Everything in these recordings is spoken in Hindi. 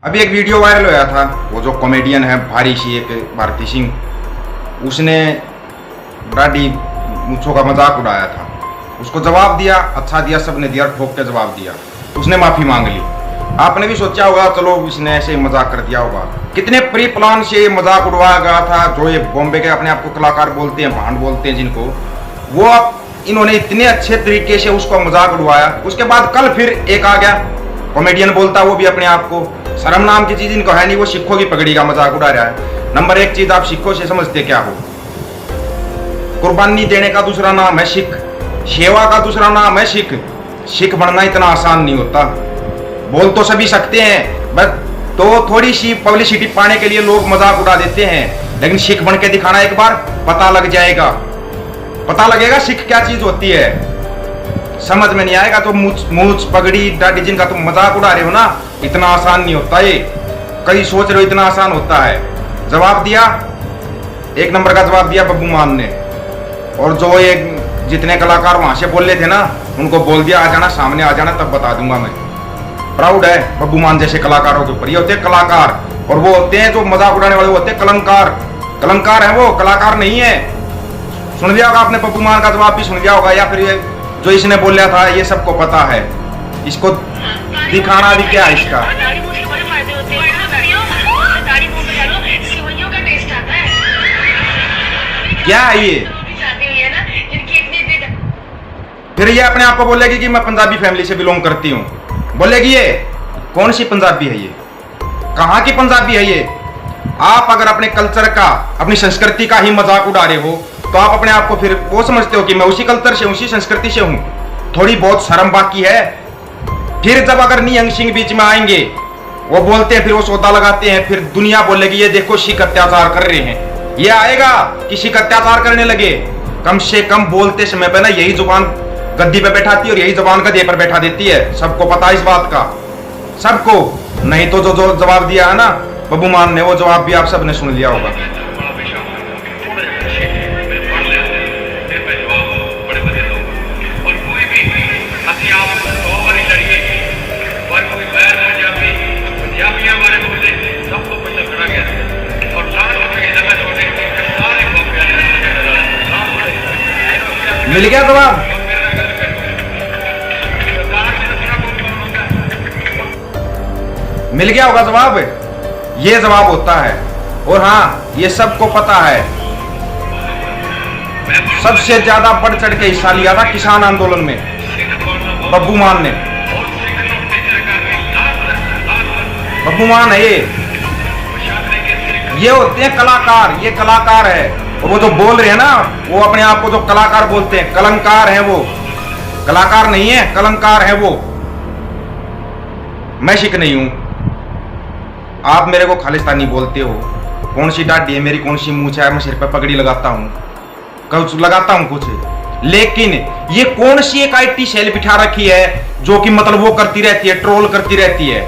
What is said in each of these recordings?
अभी एक वीडियो वायरल होया था। वो जो कॉमेडियन है भारी सी एक भारती सिंह, उसने दाढ़ी मूंछों का मजाक उड़ाया था। उसको जवाब दिया, अच्छा दिया, सबने दिया, ठोक के जवाब दिया। उसने माफी मांग ली। आपने भी सोचा होगा चलो इसने ऐसे मजाक कर दिया होगा। कितने प्री प्लान से मजाक उड़वाया गया था। जो ये बॉम्बे के अपने आप को कलाकार बोलते हैं, भांड बोलते हैं जिनको, वो अब इन्होंने इतने अच्छे तरीके से उसको मजाक उड़वाया। उसके बाद कल फिर एक आ गया कॉमेडियन बोलता, वो भी अपने आप को, शर्म नाम की चीज इनको है नहीं, वो सिखों की पगड़ी का मजाक उड़ा रहा है। नंबर एक चीज, आप सिखों से समझते क्या हो? कुर्बानी देने का दूसरा नाम है सिख, सेवा का दूसरा नाम है सिख। सिख बनना इतना आसान नहीं होता। बोल तो सभी सकते हैं, बस तो थोड़ी सी पब्लिसिटी पाने के लिए लोग मजाक उड़ा देते हैं, लेकिन सिख बन के दिखाना, एक बार पता लग जाएगा, पता लगेगा सिख क्या चीज होती है। समझ में नहीं आएगा तो मूछ पगड़ी दाढ़ी जिनका तुम मजाक उड़ा रहे हो ना, इतना आसान नहीं होता ये। कई सोच रहे हो इतना आसान होता है। जवाब दिया, एक नंबर का जवाब दिया बब्बू मान ने। और जो ये जितने कलाकार वहां से बोल रहे थे ना, उनको बोल दिया आ जाना, सामने आ जाना, तब बता दूंगा मैं। प्राउड है बब्बू मान जैसे कलाकारों के ऊपर। ये होते हैं कलाकार, और वो होते हैं जो मजाक उड़ाने वाले, होते हैं कलंकार। कलंकार है वो, कलाकार नहीं है। सुन लिया होगा आपने, बब्बू मान का जवाब भी सुन लिया होगा, या फिर ये जो इसने बोला था ये सबको पता है। इसको दिखाना भी क्या है इसका? क्या है ये? फिर ये अपने आप को बोलेगी कि मैं पंजाबी फैमिली से बिलोंग करती हूँ। बोलेगी ये कौन सी पंजाबी है, ये कहाँ की पंजाबी है ये? आप अगर अपने कल्चर का, अपनी संस्कृति का ही मजाक उड़ा रहे हो, तो आप अपने आप को फिर वो समझते हो कि मैं उसी कल्चर से, उसी संस्कृति से हूँ। थोड़ी बहुत शर्म बाकी है। फिर जब अगर निहंग सिंह बीच में आएंगे, वो बोलते हैं, फिर वो सौदा लगाते हैं, फिर दुनिया बोलेगी ये देखो सिख अत्याचार कर रहे हैं। ये आएगा कि सिख अत्याचार करने लगे। कम से कम बोलते समय पे ना यही जुबान गद्दी पे बैठाती है और यही जुबान गद्दे पर बैठा देती है। सबको पता है इस बात का, सबको। नहीं तो जो जवाब दिया है ना बब्बू मान ने, वो जवाब भी आप सबने सुन लिया होगा। मिल गया जवाब? मिल गया होगा जवाब। ये जवाब होता है। और हाँ, ये सबको पता है। सबसे ज्यादा बढ़ चढ़ के हिस्सा लिया था किसान आंदोलन में बब्बू मान ने। बब्बू मान है ये होते हैं कलाकार। ये कलाकार है। और वो जो बोल रहे हैं ना, वो अपने आप को जो कलाकार बोलते हैं, कलंकार है वो। कलाकार नहीं है, कलंकार है वो। मैं सिख नहीं हूं। आप मेरे को खालिस्तानी बोलते हो। कौन सी दाढ़ी है मेरी, कौन सी मूंछ है, मैं सिर पर पगड़ी लगाता हूं, कुछ लगाता हूं कुछ। लेकिन ये कौन सी एक आईटी सेल बिठा रखी है जो कि मतलब वो करती रहती है, ट्रोल करती रहती है।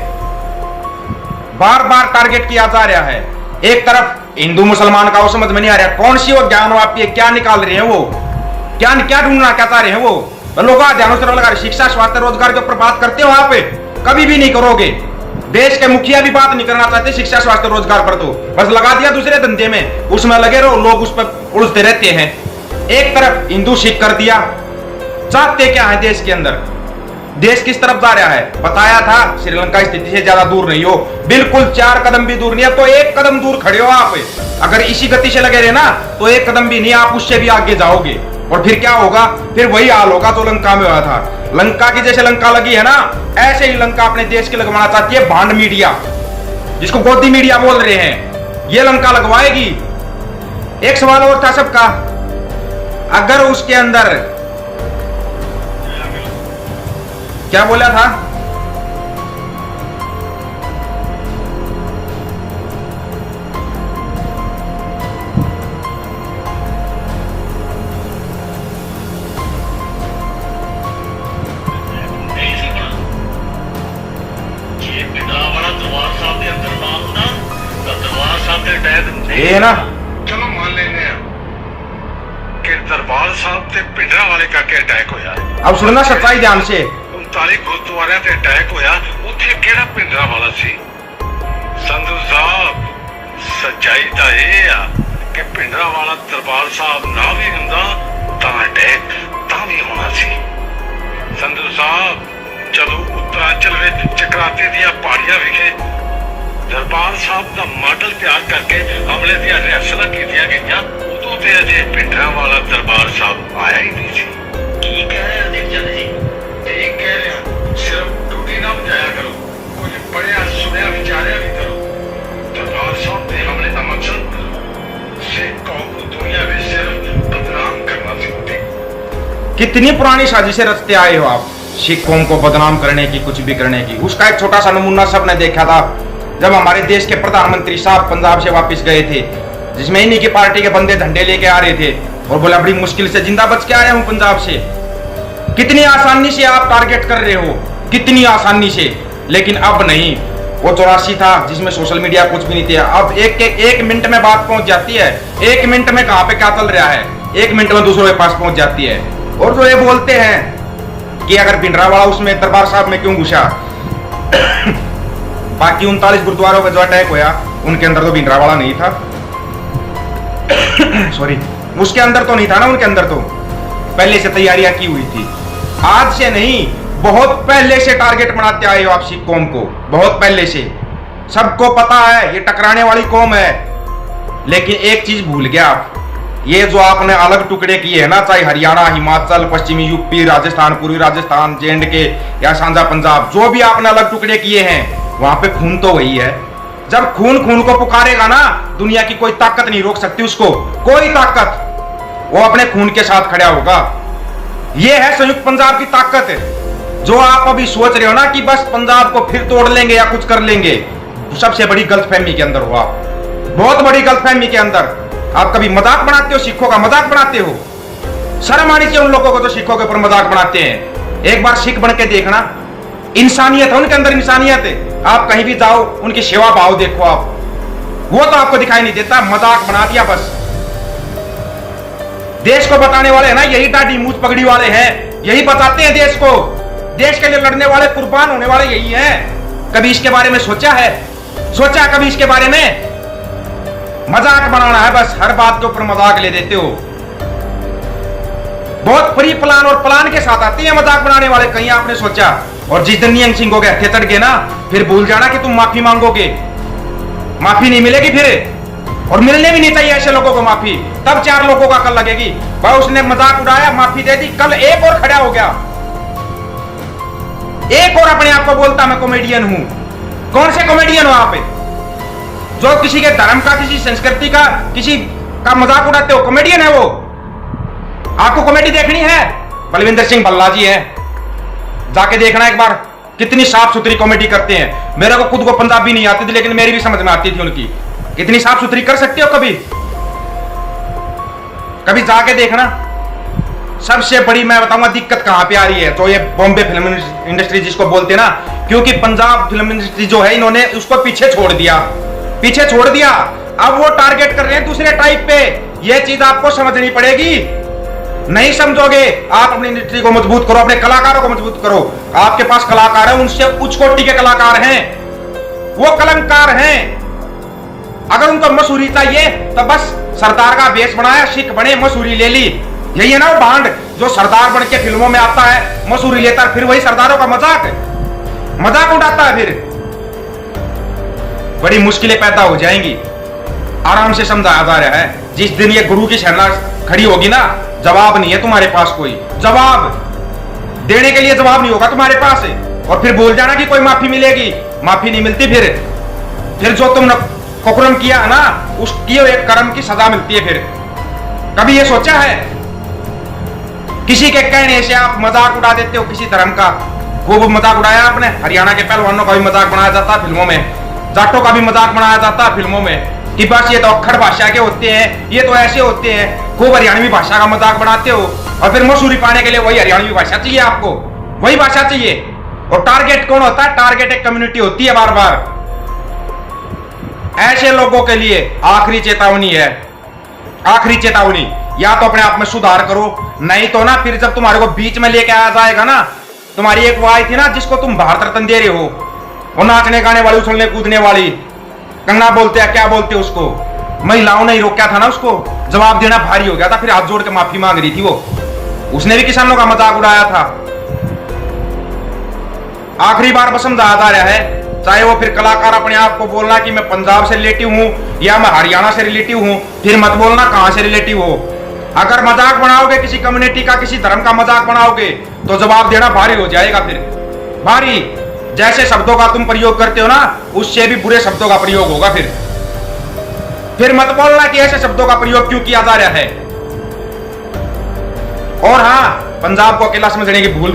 बार बार टारगेट किया जा रहा है। एक तरफ हिंदू मुसलमान का वो समझ में नहीं आ रहा, कौन सी वो ज्ञान वापी क्या निकाल रहे हैं वो, क्या ढूंढना क्या चाह रहे हैं वो। लोग ध्यान से लगा, शिक्षा, स्वास्थ्य, रोजगार के ऊपर बात करते हो वहां पे, कभी भी नहीं करोगे। देश के मुखिया भी बात नहीं करना चाहते शिक्षा, स्वास्थ्य, रोजगार पर, तो बस लगा दिया दूसरे धंधे में, उसमें लगे रहो, लोग उस पर उलझते रहते हैं। एक तरफ हिंदू सिख कर दिया। चाहते क्या है देश के अंदर? देश किस तरफ जा रहा है? बताया था श्रीलंका स्थिति से ज्यादा दूर नहीं हो, बिल्कुल 4 कदम भी दूर नहीं है, तो 1 कदम दूर खड़े हो आप। अगर इसी गति से लगे रहे ना, तो 1 कदम भी नहीं, आप उससे भी आगे जाओगे। और फिर क्या होगा? फिर वही हाल होगा जो लंका में हुआ था। लंका की जैसे लंका लगी है ना, ऐसे ही लंका अपने देश की लगवाना चाहती है भांड मीडिया, जिसको गोदी मीडिया बोल रहे हैं। ये लंका लगवाएगी। एक सवाल और था सबका, अगर उसके अंदर क्या बोला था? ये ना, चलो मान लेने कि दरबार साहब से भिंडरा वाले का क्या अटैक होया। अब सुनना सच्चाई ध्यान से। 39 गुरुद्वारे ते अटैक होया, उत्थे केड़ा भिंडरा वाला सी? सच्चाई तो यह आ कि पिंडरा वाला दरबार साहब ना भी हुंदा तां अटैक तां भी होना सी। संधू साहब चलो उत्तरांचल में चक्राते दिया पहाड़ियां विखे दरबार साहब का मॉडल तैयार करके हमले दिया रिहर्सलां कीतियां गईयां, उदों ते अजे पिंडरा वाला दरबार साहब आया ही नहीं सी। की कह रहे अधीक्षक जी? ठीक कह रहे हैं, सिर्फ टूटी ना बजाया करो, कुछ पढ़िया सुनिया विचारिया भी करो। दरबार साहब के हमले का मकसद सिख कौम को दुनिया में सिर्फ बदनाम करना सी। कितनी पुरानी साजिशें रचते आए हो आप, सिख कौम को बदनाम करने की, कुछ भी करने की। उसका एक छोटा सा नमूना सबने देखा था जब हमारे देश के प्रधानमंत्री साहब पंजाब से वापस गए थे, जिसमें इन्हीं की पार्टी के बंदे झंडे लेके आ रहे थे और बोला बड़ी मुश्किल से जिंदा बच के आया हूं पंजाब से। कितनी आसानी से आप टारगेट कर रहे हो, कितनी आसानी से। लेकिन अब नहीं, वो 84 था जिसमें सोशल मीडिया कुछ भी नहीं था। अब एक मिनट में बात पहुंच जाती है, 1 मिनट में कहां पे क्या चल रहा है, 1 मिनट में दूसरों के पास पहुंच जाती है। और जो ये बोलते हैं कि अगर भिंडरावाला उसमें दरबार साहब में क्यों घुसा, बाकी 39 गुरुद्वारों पे जो अटैक हुआ उनके अंदर तो भिंडरावाला नहीं था। सॉरी, उसके अंदर तो नहीं था ना, उनके अंदर तो पहले से तैयारियां की हुई थी। आज से नहीं, बहुत पहले से टारगेट बनाते आए हो आप सिख कौम को, बहुत पहले से। सबको पता है ये टकराने वाली कौम है। लेकिन एक चीज भूल गया आप, ये जो आपने अलग टुकड़े किए हैं ना, चाहे हरियाणा, हिमाचल, पश्चिमी यूपी, राजस्थान, पूर्वी राजस्थान, J&K या सांझा पंजाब, जो भी आपने अलग टुकड़े किए हैं, वहां पे खून तो वही है। जब खून को पुकारेगा ना, दुनिया की कोई ताकत नहीं रोक सकती उसको, कोई ताकत। वो अपने खून के साथ खड़ा होगा। ये है संयुक्त पंजाब की ताकत। जो आप अभी सोच रहे हो ना कि बस पंजाब को फिर तोड़ लेंगे या कुछ कर लेंगे, सबसे बड़ी गलतफहमी के अंदर हो आप, बहुत बड़ी गलतफहमी के अंदर। आप कभी मजाक बनाते हो, सिखों का मजाक बनाते हो। शर्म आनी चाहिए उन लोगों को जो सिखों के ऊपर मजाक बनाते हैं। एक बार सिख बन के देखना, इंसानियत है उनके अंदर, इंसानियत है। आप कहीं भी जाओ, उनकी सेवा भाव देखो आप, वो तो आपको दिखाई नहीं देता। मजाक बना दिया बस। देश को बताने वाले है ना, यही दाढ़ी मूछ पगड़ी वाले हैं, यही बताते हैं देश को। देश के लिए लड़ने वाले, कुर्बान होने वाले यही हैं। कभी इसके बारे में सोचा है? सोचा कभी इसके बारे में? मजाक बनाना है बस, हर बात के ऊपर मजाक ले देते हो। बहुत प्री प्लान और प्लान के साथ आते हैं मजाक बनाने वाले। कहीं आपने सोचा? और जिस दिन नियंग सिंह हो गए चढ़ गए ना, फिर भूल जाना कि तुम माफी मांगोगे, माफी नहीं मिलेगी फिर। और मिलने भी नहीं चाहिए ऐसे लोगों को माफी, तब 4 लोगों का अकल लगेगी। भाई उसने मजाक उड़ाया, माफी दे दी, कल एक और खड़ा हो गया, एक और अपने आप को बोलता मैं कॉमेडियन हूं। कौन से कॉमेडियन हो आप? जो किसी के धर्म का, किसी संस्कृति का, किसी का मजाक उड़ाते हो, कॉमेडियन है वो? आपको कॉमेडी देखनी है? बलविंदर सिंह भल्ला जी है, जाके देखना एक बार, कितनी साफ सुथरी कॉमेडी करते हैं। मेरे को खुद को पंजाबी नहीं आती थी, लेकिन मेरी भी समझ में आती थी उनकी। कितनी साफ सुथरी कर सकते हो कभी जाके देखना। सबसे बड़ी मैं बताऊंगा दिक्कत कहां पे आ रही है, तो ये बॉम्बे फिल्म इंडस्ट्री जिसको बोलते हैं ना, क्योंकि पंजाब फिल्म इंडस्ट्री जो है, इन्होंने उसको पीछे छोड़ दिया, पीछे छोड़ दिया। अब वो टारगेट कर रहे हैं दूसरे टाइप पे। ये चीज आपको समझनी पड़ेगी। नहीं समझोगे, आप अपनी इंडस्ट्री को मजबूत करो, अपने कलाकारों को मजबूत करो। आपके पास कलाकार है, उनसे उच्च कोटि के कलाकार हैं, वो कलंकार हैं। अगर उनको मसूरी चाहिए तो बस सरदार का बेस बनाया, सिख बने, मसूरी ले ली। यही है ना वो भांड जो सरदार बन के फिल्मों में आता है, मसूरी लेता है, फिर वही सरदारों का मजाक उड़ाता है। फिर बड़ी मुश्किलें पैदा हो जाएंगी। आराम से समझाया जा रहा है। जिस दिन ये गुरु की सेना खड़ी होगी ना, जवाब नहीं है तुम्हारे पास, कोई जवाब देने के लिए जवाब नहीं होगा तुम्हारे पास। और फिर बोल जाना कि कोई माफी मिलेगी, माफी नहीं मिलती। फिर जो तुमने कुकर्म किया ना, उस किए एक कर्म की सजा मिलती है। फिर कभी ये सोचा है? किसी के कहने से आप मजाक उड़ा देते हो किसी धर्म का। खूब मजाक उड़ाया आपने, हरियाणा के पहलवानों का भी मजाक बनाया जाता है फिल्मों में, जाटों का भी मजाक बनाया जाता है फिल्मों में कि बस ये तो अक्खड़ भाषा के होते हैं, ये तो ऐसे होते हैं। खूब हरियाणवी भाषा का मजाक बनाते हो, और फिर मसूरी पाने के लिए वही हरियाणवी भाषा चाहिए आपको, वही भाषा चाहिए। और टारगेट कौन होता है? टारगेट एक कम्युनिटी होती है। बार बार ऐसे लोगों के लिए आखिरी चेतावनी है, आखिरी चेतावनी। या तो अपने आप में सुधार करो, नहीं तो ना फिर जब तुम्हारे को बीच में लेके आया जाएगा ना, तुम्हारी एक वो आई थी ना जिसको तुम भारत रत्न दे रहे हो, वो नाचने गाने वाली, उछलने कूदने वाली, कंगना बोलते हैं, क्या बोलते हैं उसको, महिलाओं ने ही रोका था ना उसको, जवाब देना भारी हो गया था, फिर हाथ जोड़ के माफी मांग रही थी वो। उसने भी किसानों का मजाक उड़ाया था। आखिरी बार बस समझाया जा रहा है, चाहे वो फिर कलाकार अपने आप को बोलना कि मैं पंजाब से रिलेटिव हूं या मैं हरियाणा से रिलेटिव हूं, फिर मत बोलना कहां से रिलेटिव हो। अगर मजाक बनाओगे किसी कम्युनिटी का, किसी धर्म का मजाक बनाओगे तो जवाब देना भारी हो जाएगा। फिर भारी, जैसे शब्दों का तुम प्रयोग करते हो ना, उससे भी बुरे शब्दों का प्रयोग होगा। फिर मत बोलना कि ऐसे शब्दों का प्रयोग क्यों किया जा रहा है। और हाँ, पंजाब को अकेला समझने की भूल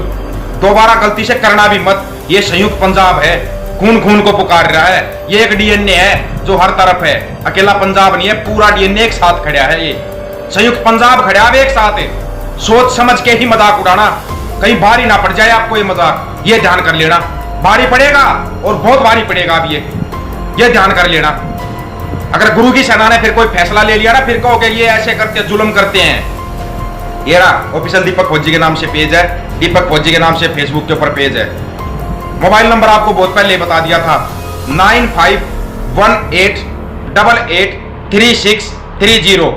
दोबारा गलती से करना भी मत। ये संयुक्त पंजाब है, खून खून को पुकार रहा है। ये एक डीएनए है जो हर तरफ है, अकेला पंजाब नहीं है, पूरा डीएनए एक साथ खड़ा है। ये संयुक्त पंजाब खड़ा है एक साथ है। सोच समझ के ही मजाक उड़ाना, कहीं भारी ना पड़ जाए आपको ये मजाक, ये ध्यान कर लेना। भारी पड़ेगा और बहुत भारी पड़ेगा अब ये ध्यान कर लेना। अगर गुरु की सेना ने फिर कोई फैसला ले लिया ना, फिर कहोगे ये ऐसे करते जुल्म करते हैं। ये रहा ऑफिशियल दीपक फौजी के नाम से पेज है, दीपक फौजी के नाम से फेसबुक के ऊपर पेज है। मोबाइल नंबर आपको बहुत पहले बता दिया था, 9518883630,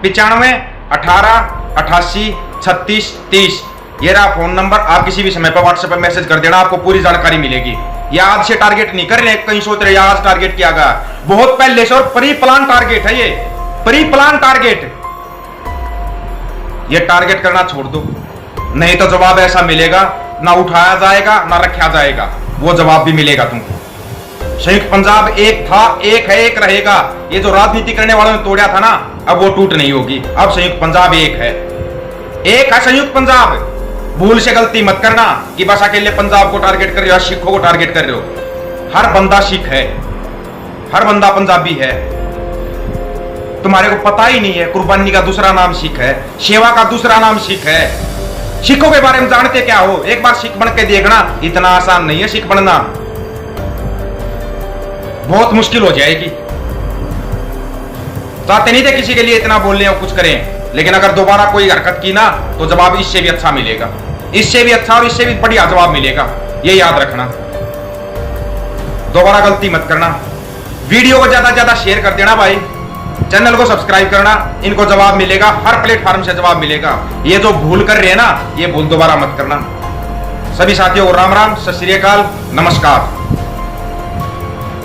95 18 88 36 30। ये रहा फोन नंबर। आप किसी भी समय पर व्हाट्सएप पर मैसेज कर देना, आपको पूरी जानकारी मिलेगी। ये आज से टारगेट नहीं कर रहे, कहीं सोच रहे आज टारगेट किया गया, बहुत पहले से और प्री प्लान टारगेट है। ये प्री प्लान टारगेट, ये टारगेट करना छोड़ दो, नहीं तो जवाब ऐसा मिलेगा, ना उठाया जाएगा ना रखा जाएगा, वो जवाब भी मिलेगा तुमको। संयुक्त पंजाब एक था, एक है, एक रहेगा। ये जो राजनीति करने वालों ने तोड़ा था ना, अब वो टूट नहीं होगी। अब संयुक्त पंजाब एक है, एक है संयुक्त पंजाब। भूल से गलती मत करना कि बस अकेले पंजाब को टारगेट कर रहे हो, सिखों को टारगेट कर रहे हो। हर बंदा सिख है, हर बंदा पंजाबी है। तुम्हारे को पता ही नहीं है, कुर्बानी का दूसरा नाम सिख है, सेवा का दूसरा नाम सिख है। सिखों के बारे में जानते क्या हो? एक बार सिख बन के देखना, इतना आसान नहीं है सिख बनना, बहुत मुश्किल हो जाएगी। चाहते नहीं थे किसी के लिए इतना बोलने और कुछ करें, लेकिन अगर दोबारा कोई हरकत की ना तो जवाब इससे भी अच्छा मिलेगा, इससे भी अच्छा और इससे भी बढ़िया जवाब मिलेगा। ये याद रखना, दोबारा गलती मत करना। वीडियो को ज्यादा से ज्यादा शेयर कर देना भाई, चैनल को सब्सक्राइब करना। इनको जवाब मिलेगा, हर प्लेटफॉर्म से जवाब मिलेगा। ये जो भूल कर रहे हैं ना, ये भूल दोबारा मत करना। सभी साथियों को राम राम, सत श्री अकाल, नमस्कार।